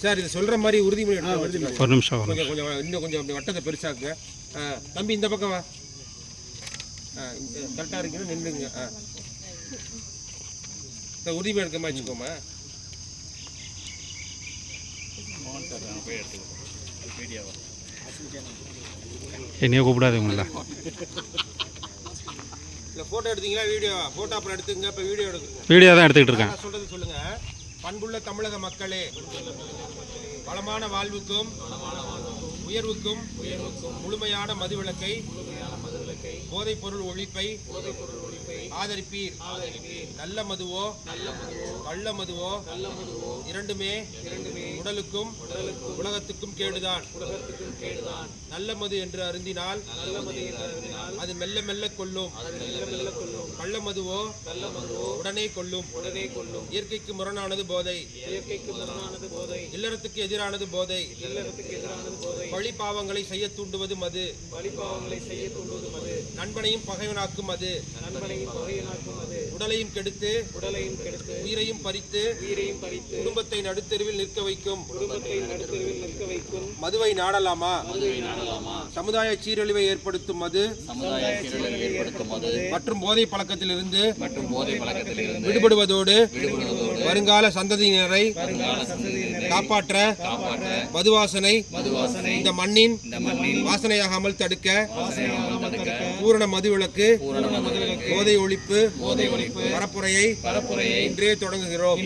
Sir இது சொல்ற மாதிரி உறுதிமொழி ஒரு நிமிஷம் கொஞ்சம் இன்னும் கொஞ்சம் அப்படி வட்டத்தை பெருசாக்குங்க. தம்பி இந்த பக்கம் வா. கரெக்டாக இருக்கீங்கன்னா நின்றுங்க. உறுதிமொழி எடுக்கமா வச்சுக்கோமா. என்னைய கூப்பிடாது உங்கள. இல்லை ஃபோட்டோ எடுத்தீங்களா வீடியோ? ஃபோட்டோ அப்புறம் எடுத்துங்க. இப்போ வீடியோ எடுக்குங்க. வீடியோ தான் எடுத்துக்கிட்டு இருக்கேன். சொல்கிறது சொல்லுங்கள். பண்புள்ள தமிழக மக்களே, வளமான வாழ்வுக்கும் உயர்வுக்கும் முழுமையான மதுவிலக்கை, போதைப் பொருள் ஒழிப்பை ஆதரிப்பீர். நல்ல மதுவோ கள்ள மதுவோ இரண்டுமே உடலுக்கும் உலகத்துக்கும் கேடுதான். நல்ல மது என்று அருந்தினால் அது மெல்ல மெல்ல கொல்லும். கள்ள மதுவோ உடனே கொல்லும். இயற்கைக்கு முரணானது போதை. இல்லறத்துக்கு எதிரானது போதை. பழி பாவங்களை செய்ய தூண்டுவது மது. நண்பனையும் பகைவனாக்கும் மது. உடலையும் கெடுத்து உயிரையும் பறித்து குடும்பத்தை நடுத்தெருவில் நிற்க வைக்கும். மதுவை நாடலாமா? சமுதாய சீரழிவை ஏற்படுத்தும் மது மற்றும் போதை பழக்கத்தில் இருந்து விடுபடுவதோடு வருங்கால சந்ததியினரை காப்பாற்ற மதுவாசனை இந்த மண்ணின் வாசனையாகாமல் தடுக்க பூரண மதுவிலக்கு, போதை ஒழிப்பு பரப்புரையை இன்றே தொடங்குகிறோம்.